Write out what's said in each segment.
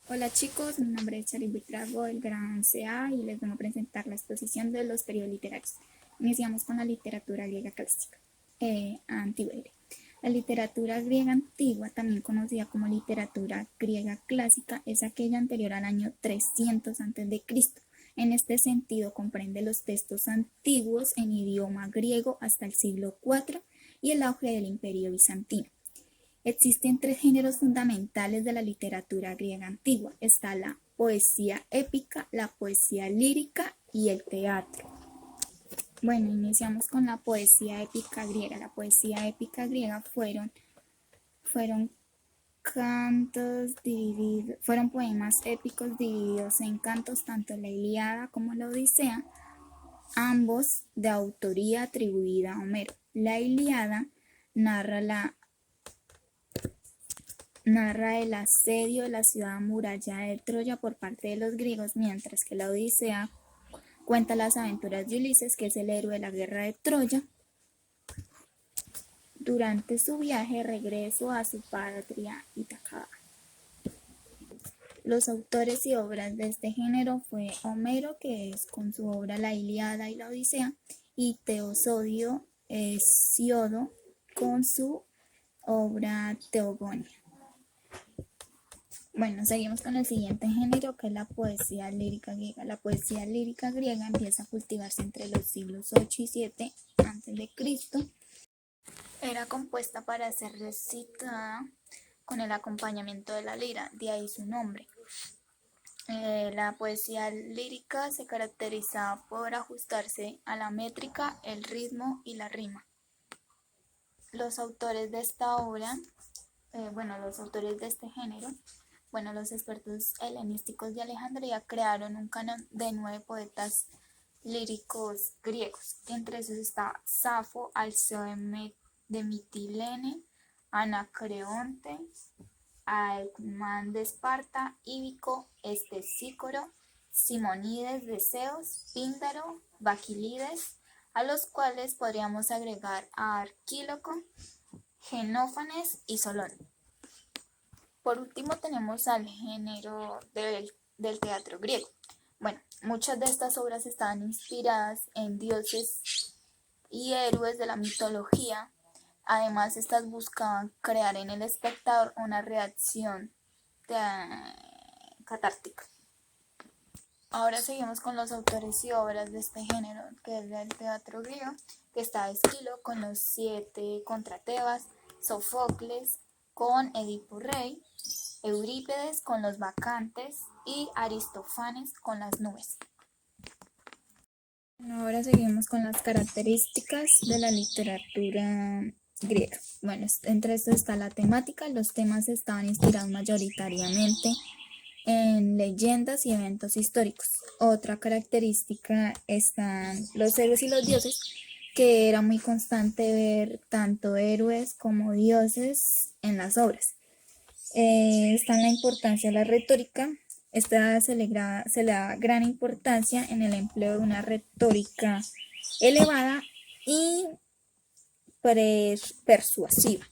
Hola chicos, mi nombre es Charly Buitrago del Gran CA y les vengo a presentar la exposición de los periodos literarios. Iniciamos con la literatura griega clásica, antigua. La literatura griega antigua, también conocida como literatura griega clásica, es aquella anterior al año 300 a.C. En este sentido comprende los textos antiguos en idioma griego hasta el siglo IV y el auge del Imperio bizantino. Existen tres géneros fundamentales de la literatura griega antigua. Está la poesía épica, la poesía lírica y el teatro. Bueno, iniciamos con la poesía épica griega. La poesía épica griega fueron fueron poemas épicos divididos en cantos, tanto la Ilíada como la Odisea, ambos de autoría atribuida a Homero. La Ilíada narra el asedio de la ciudad amurallada de Troya por parte de los griegos, mientras que la Odisea cuenta las aventuras de Ulises, que es el héroe de la guerra de Troya, durante su viaje de regreso a su patria Ítaca. Los autores y obras de este género fue Homero, que es con su obra La Ilíada y la Odisea, y Teodosia Hesíodo con su obra Teogonía. Bueno, seguimos con el siguiente género, que es la poesía lírica griega. La poesía lírica griega empieza a cultivarse entre los siglos 8 y 7 a.C. Era compuesta para ser recitada con el acompañamiento de la lira, de ahí su nombre. La poesía lírica se caracterizaba por ajustarse a la métrica, el ritmo y la rima. Los autores de esta obra, los autores de este género, los expertos helenísticos de Alejandría crearon un canon de 9 poetas líricos griegos. Entre esos está Safo, Alceo de Mitilene, Anacreonte, Alcmán de Esparta, Íbico, Estesícoro, Simonides de Ceos, Píndaro, Baquilides, a los cuales podríamos agregar a Arquíloco, Genófanes y Solón. Por último tenemos al género del teatro griego. Bueno, muchas de estas obras estaban inspiradas en dioses y héroes de la mitología. Además, estas buscaban crear en el espectador una reacción catártica. Ahora seguimos con los autores y obras de este género, que es el teatro griego, que está Esquilo con los 7 contra Tebas, Sofocles con Edipo Rey, Eurípides con los Bacantes y Aristófanes con las nubes. Ahora seguimos con las características de la literatura griega. Bueno, entre estos está la temática. Los temas estaban inspirados mayoritariamente en leyendas y eventos históricos. Otra característica están los héroes y los dioses, que era muy constante ver tanto héroes como dioses en las obras. Está en la importancia de la retórica. Esta se le da gran importancia en el empleo de una retórica elevada y persuasiva.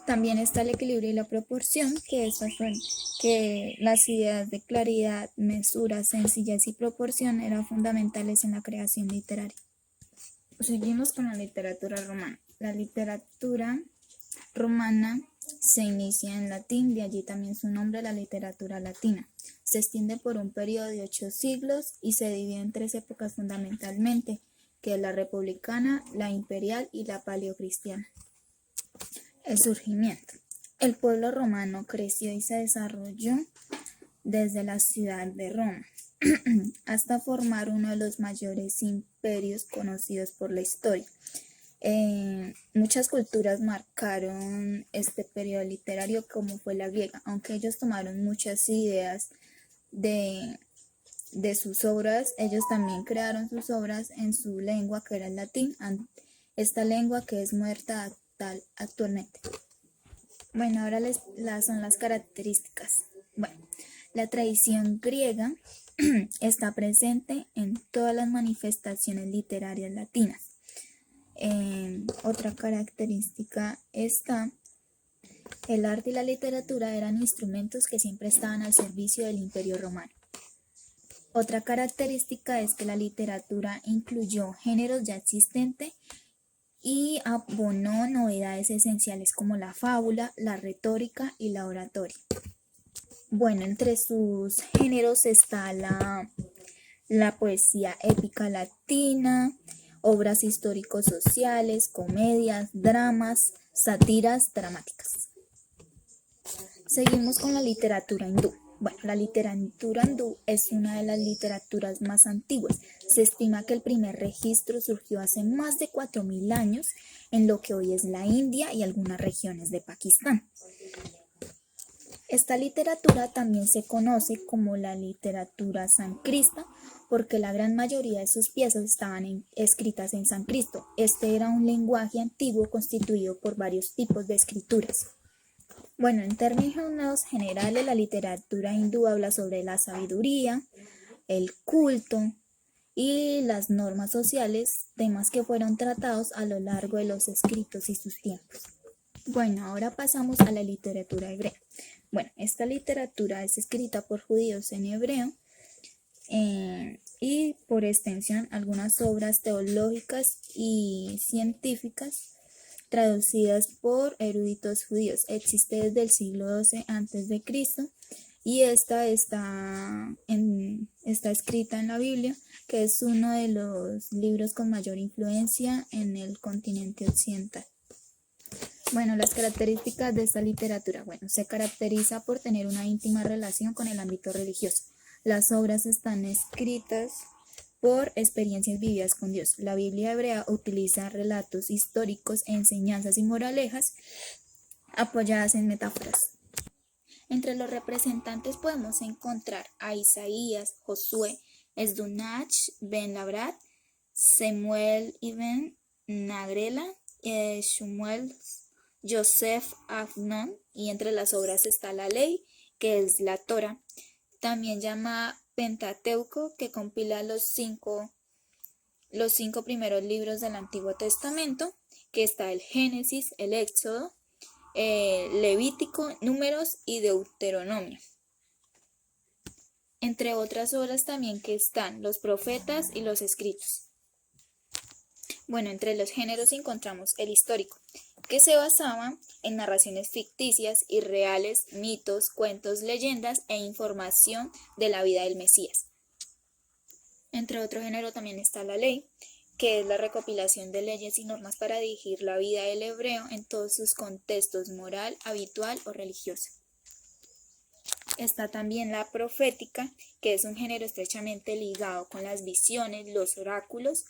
También está el equilibrio y la proporción, que estas son que las ideas de claridad, mesura, sencillez y proporción eran fundamentales en la creación literaria. Seguimos con la literatura romana. La literatura romana se inicia en latín, de allí también su nombre, la literatura latina. Se extiende por un periodo de 8 siglos y se divide en 3 épocas fundamentalmente, que es la republicana, la imperial y la paleocristiana. El surgimiento. El pueblo romano creció y se desarrolló desde la ciudad de Roma hasta formar uno de los mayores imperios conocidos por la historia. Muchas culturas marcaron este periodo literario, como fue la griega, aunque ellos tomaron muchas ideas de sus obras. Ellos también crearon sus obras en su lengua, que era el latín, esta lengua que es muerta actualmente. Bueno, ahora son las características. Bueno, la tradición griega está presente en todas las manifestaciones literarias latinas. Otra característica está El arte y la literatura eran instrumentos que siempre estaban al servicio del Imperio Romano. Otra característica es que la literatura incluyó géneros ya existentes y abonó novedades esenciales como la fábula, la retórica y la oratoria. Bueno, entre sus géneros está la poesía épica latina, obras históricos sociales, comedias, dramas, sátiras dramáticas. Seguimos con la literatura hindú. Bueno, la literatura hindú es una de las literaturas más antiguas. Se estima que el primer registro surgió hace más de 4000 años en lo que hoy es la India y algunas regiones de Pakistán. Esta literatura también se conoce como la literatura sánscrita porque la gran mayoría de sus piezas estaban escritas en sánscrito. Este era un lenguaje antiguo constituido por varios tipos de escrituras. Bueno, en términos generales, la literatura hindú habla sobre la sabiduría, el culto y las normas sociales, temas que fueron tratados a lo largo de los escritos y sus tiempos. Bueno, ahora pasamos a la literatura hebrea. Bueno, esta literatura es escrita por judíos en hebreo y por extensión algunas obras teológicas y científicas traducidas por eruditos judíos. Existe desde el siglo XII a.C. y esta está escrita en la Biblia, que es uno de los libros con mayor influencia en el continente occidental. Bueno, las características de esta literatura. Bueno, se caracteriza por tener una íntima relación con el ámbito religioso. Las obras están escritas por experiencias vividas con Dios. La Biblia hebrea utiliza relatos históricos, enseñanzas y moralejas apoyadas en metáforas. Entre los representantes podemos encontrar a Isaías, Josué, Esdunach, Ben Labrat, Semuel ibn Nagrela, Shmuel, Joseph Afnon, y entre las obras está la ley, que es la Torá, también llama Pentateuco, que compila los cinco primeros libros del Antiguo Testamento, que está el Génesis, el Éxodo, Levítico, Números y Deuteronomio. Entre otras obras también que están los profetas y los escritos. Bueno, entre los géneros encontramos el histórico, que se basaba en narraciones ficticias y reales, mitos, cuentos, leyendas e información de la vida del Mesías. Entre otro género también está la ley, que es la recopilación de leyes y normas para dirigir la vida del hebreo en todos sus contextos moral, habitual o religioso. Está también la profética, que es un género estrechamente ligado con las visiones, los oráculos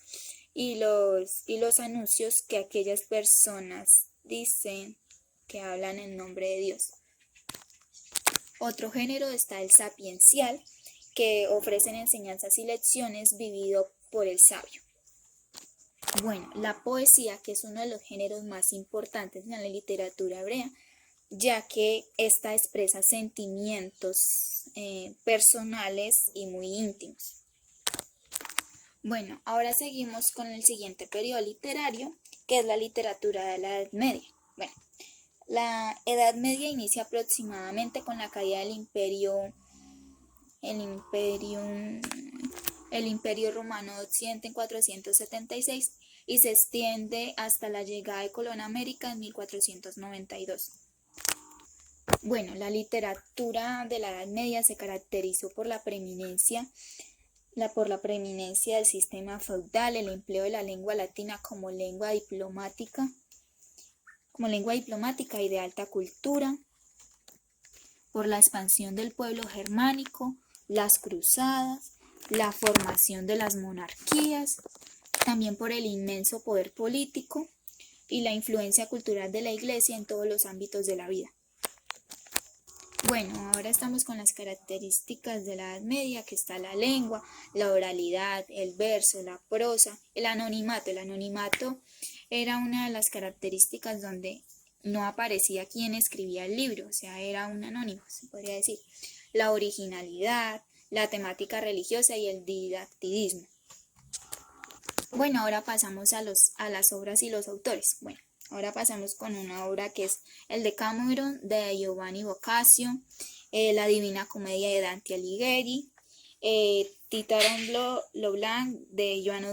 y los anuncios que aquellas personas dicen que hablan en nombre de Dios. Otro género está el sapiencial, que ofrecen enseñanzas y lecciones vivido por el sabio. Bueno, la poesía, que es uno de los géneros más importantes en la literatura hebrea, ya que esta expresa sentimientos personales y muy íntimos. Bueno, ahora seguimos con el siguiente periodo literario, que es la literatura de la Edad Media. Bueno, la Edad Media inicia aproximadamente con la caída del el Imperio Romano de Occidente en 476 y se extiende hasta la llegada de Colón a América en 1492. Bueno, la literatura de la Edad Media se caracterizó por la preeminencia del sistema feudal, el empleo de la lengua latina como lengua diplomática y de alta cultura, por la expansión del pueblo germánico, las cruzadas, la formación de las monarquías, también por el inmenso poder político y la influencia cultural de la Iglesia en todos los ámbitos de la vida. Bueno, ahora estamos con las características de la Edad Media, que está la lengua, la oralidad, el verso, la prosa, el anonimato. El anonimato era una de las características donde no aparecía quien escribía el libro, o sea, era un anónimo, se podría decir. La originalidad, la temática religiosa y el didacticismo. Bueno, ahora pasamos a las obras y los autores. Bueno, ahora pasamos con una obra que es el Decameron de Giovanni Boccaccio, la Divina Comedia de Dante Alighieri, Titaron Leblanc de Joan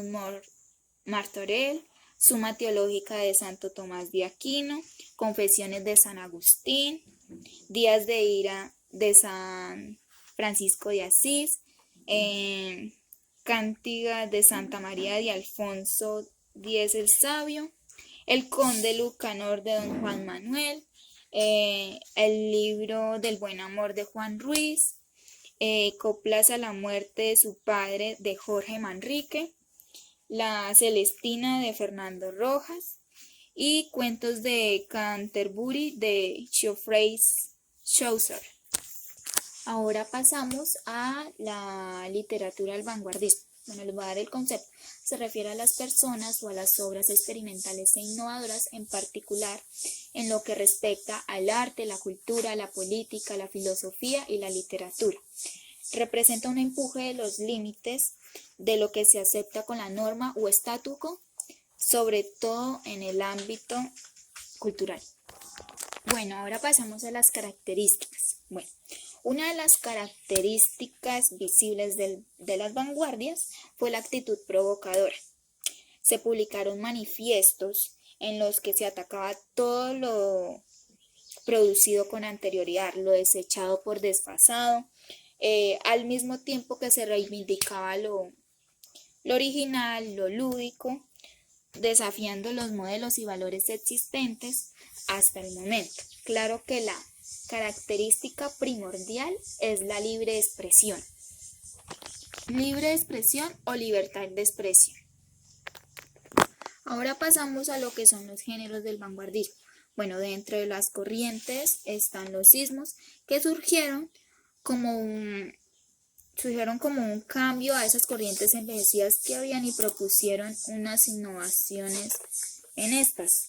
Martorell, Suma Teológica de Santo Tomás de Aquino, Confesiones de San Agustín, Días de Ira de San Francisco de Asís, Cántiga de Santa María de Alfonso X el Sabio, El Conde Lucanor de don Juan Manuel, el libro del Buen Amor de Juan Ruiz, Coplas a la muerte de su padre de Jorge Manrique, La Celestina de Fernando Rojas y Cuentos de Canterbury de Geoffrey Chaucer. Ahora pasamos a la literatura del vanguardismo. Bueno, les voy a dar el concepto. Se refiere a las personas o a las obras experimentales e innovadoras, en particular en lo que respecta al arte, la cultura, la política, la filosofía y la literatura. Representa un empuje de los límites de lo que se acepta con la norma o statu quo, sobre todo en el ámbito cultural. Bueno, ahora pasamos a las características. Bueno, una de las características visibles de las vanguardias fue la actitud provocadora. Se publicaron manifiestos en los que se atacaba todo lo producido con anterioridad, lo desechado por desfasado, al mismo tiempo que se reivindicaba lo original, lo lúdico, desafiando los modelos y valores existentes hasta el momento. Claro que la característica primordial es la libre expresión. Libre expresión o libertad de expresión. Ahora pasamos a lo que son los géneros del vanguardismo. Bueno, dentro de las corrientes están los sismos, que surgieron como un cambio a esas corrientes envejecidas que habían y propusieron unas innovaciones en estas.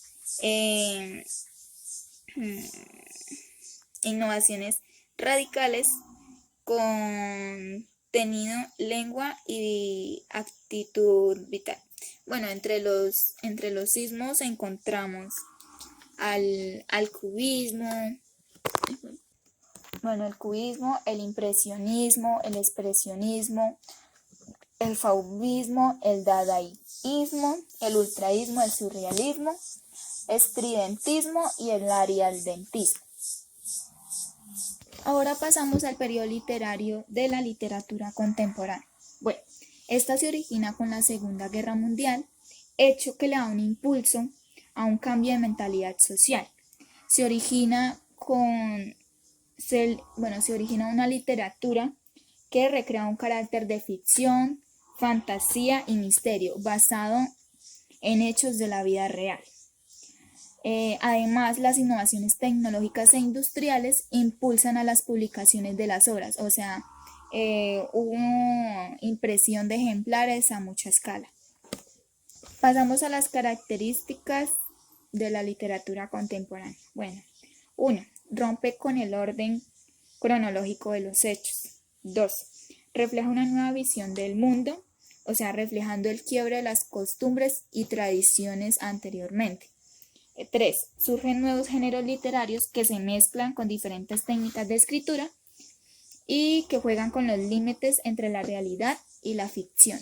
Innovaciones radicales con contenido, lengua y actitud vital. Bueno, entre los sismos encontramos al cubismo, el cubismo, el impresionismo, el expresionismo, el fauvismo, el dadaísmo, el ultraísmo, el surrealismo, estridentismo y el arialdentismo. Ahora pasamos al periodo literario de la literatura contemporánea. Bueno, esta se origina con la Segunda Guerra Mundial, hecho que le da un impulso a un cambio de mentalidad social. Se origina una literatura que recrea un carácter de ficción, fantasía y misterio basado en hechos de la vida real. Además, las innovaciones tecnológicas e industriales impulsan a las publicaciones de las obras, o sea, hubo impresión de ejemplares a mucha escala. Pasamos a las características de la literatura contemporánea. Bueno, 1. Rompe con el orden cronológico de los hechos. 2. Refleja una nueva visión del mundo, o sea, reflejando el quiebre de las costumbres y tradiciones anteriormente. 3. Surgen nuevos géneros literarios que se mezclan con diferentes técnicas de escritura y que juegan con los límites entre la realidad y la ficción.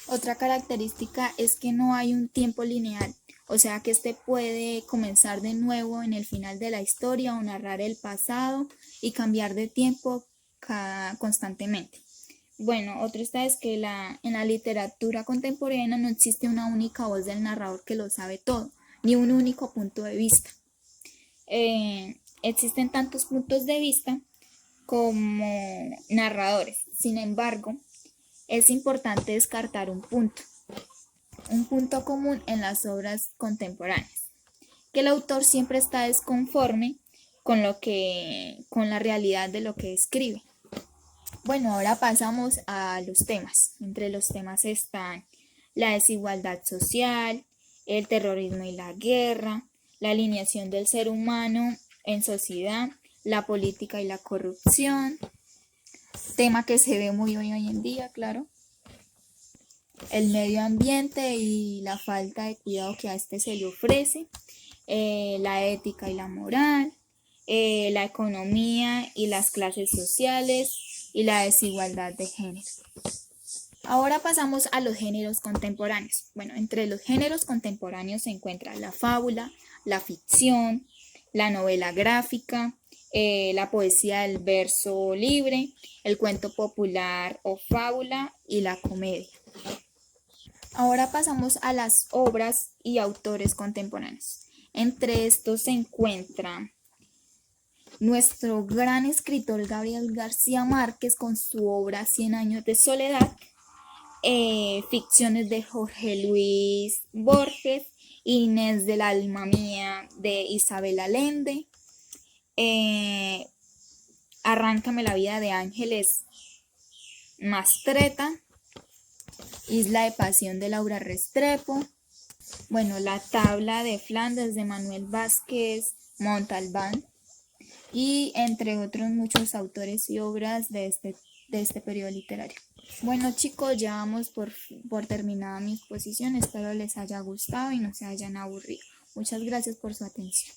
Otra característica es que no hay un tiempo lineal, o sea que este puede comenzar de nuevo en el final de la historia o narrar el pasado y cambiar de tiempo constantemente. Bueno, otra es que en la literatura contemporánea no existe una única voz del narrador que lo sabe todo, ni un único punto de vista. Existen tantos puntos de vista como narradores. Sin embargo, es importante descartar un punto común en las obras contemporáneas, que el autor siempre está desconforme con la realidad de lo que escribe. Bueno, ahora pasamos a los temas. Entre los temas están la desigualdad social, el terrorismo y la guerra, la alineación del ser humano en sociedad, la política y la corrupción, tema que se ve muy hoy en día, claro. el medio ambiente y la falta de cuidado que a este se le ofrece, la ética y la moral, la economía y las clases sociales y la desigualdad de género. Ahora pasamos a los géneros contemporáneos. Bueno, entre los géneros contemporáneos se encuentra la fábula, la ficción, la novela gráfica, la poesía del verso libre, el cuento popular o fábula y la comedia. Ahora pasamos a las obras y autores contemporáneos. Entre estos se encuentra nuestro gran escritor Gabriel García Márquez con su obra Cien años de soledad, ficciones de Jorge Luis Borges, Inés del alma mía de Isabel Allende, Arráncame la vida de Ángeles Mastretta, Isla de pasión de Laura Restrepo, bueno, La tabla de Flandes de Manuel Vázquez Montalbán y entre otros muchos autores y obras de este periodo literario. Bueno chicos, ya vamos por terminada mi exposición, espero les haya gustado y no se hayan aburrido. Muchas gracias por su atención.